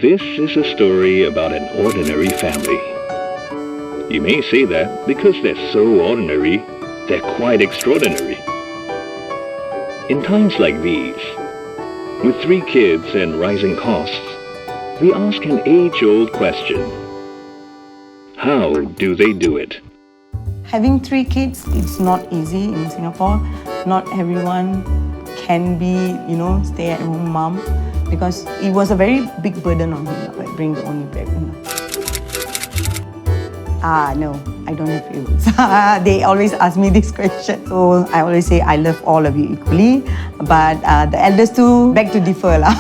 This is a story about an ordinary family. You may say that because they're so ordinary, they're quite extraordinary. In times like these, with 3 kids and rising costs, we ask an age-old question. How do they do it? Having 3 kids, it's not easy in Singapore. Not everyone can be, stay-at-home mom, because it was a very big burden on him, like being the only breadwinner. No, I don't have favorites. They always ask me this question. So I always say I love all of you equally, but the eldest two beg to differ lah.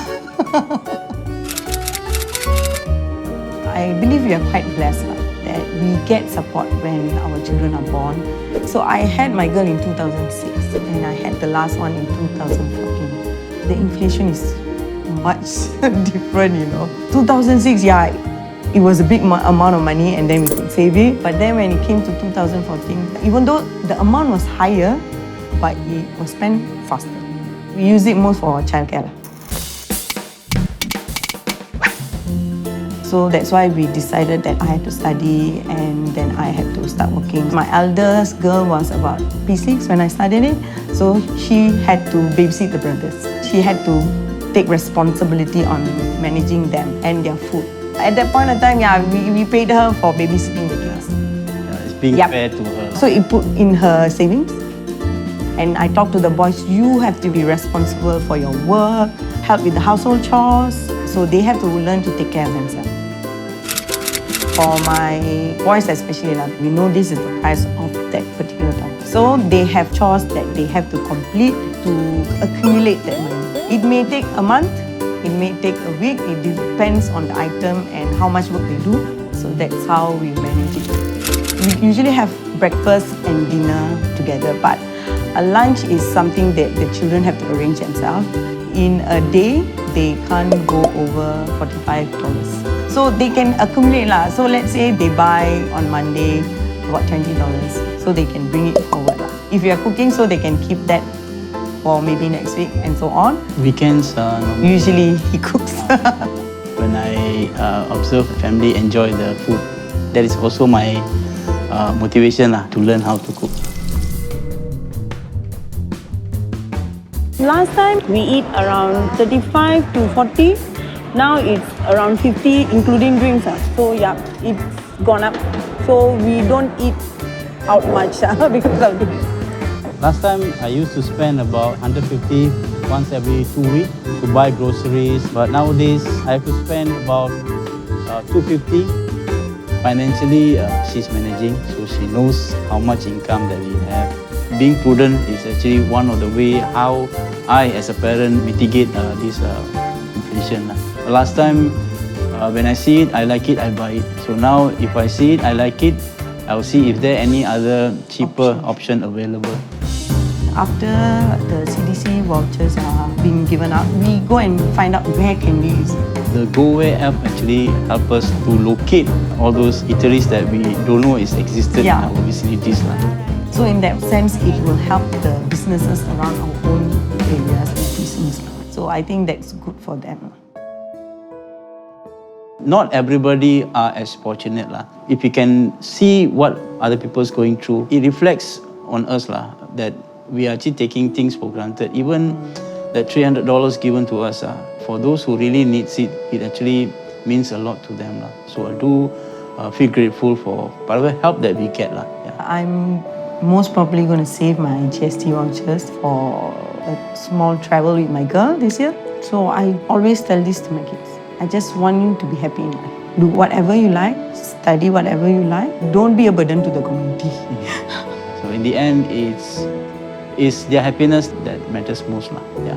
I believe we are quite blessed that we get support when our children are born. So I had my girl in 2006 and I had the last one in 2014. The inflation is much different, 2006, yeah, it was a big amount of money and then we could save it. But then when it came to 2014, even though the amount was higher, but it was spent faster. We use it most for childcare. So that's why we decided that I had to study and then I had to start working. My eldest girl was about P6 when I started it, so she had to babysit the brothers. She had to take responsibility on managing them and their food. At that point of time, we paid her for babysitting the kids. Yeah, it's being fair to her. So it put in her savings. And I talked to the boys, you have to be responsible for your work, help with the household chores. So they have to learn to take care of themselves. For my boys especially, we know this is the price of that particular time. So they have chores that they have to complete to accumulate that money. It may take a month, it may take a week, it depends on the item and how much work they do. So that's how we manage it. We usually have breakfast and dinner together, but a lunch is something that the children have to arrange themselves. In a day, they can't go over $45. So they can accumulate lah. So let's say they buy on Monday about $20, so they can bring it forward lah. If you are cooking, so they can keep that for maybe next week and so on. Weekends, usually he cooks. When I observe the family enjoy the food, that is also my motivation to learn how to cook. Last time we eat around 35 to 40. Now it's around 50, including drinks. So yeah, it's gone up. So we don't eat out much because of this. Last time I used to spend about 150 once every 2 weeks to buy groceries. But nowadays I have to spend about 250. Financially, she's managing, so she knows how much income that we have. Being prudent is actually one of the way how I, as a parent, mitigate this inflation. Last time, when I see it, I like it, I buy it. So now, if I see it, I like it, I'll see if there are any other cheaper option available. After the CDC vouchers are being given out, we go and find out where can we use it. The GoWare app actually helps us to locate all those eateries that we don't know is existed in our vicinities. So in that sense, it will help the businesses around our own areas and business. So I think that's good for them. Not everybody are as fortunate. If you can see what other people is going through, it reflects on us that we are actually taking things for granted. Even that $300 given to us, for those who really need it, it actually means a lot to them. So I do feel grateful for whatever help that we get. I'm most probably going to save my GST vouchers for a small travel with my girl this year. So I always tell this to my kids. I just want you to be happy in life. Do whatever you like, study whatever you like. Don't be a burden to the community. So in the end, it's their happiness that matters most for me.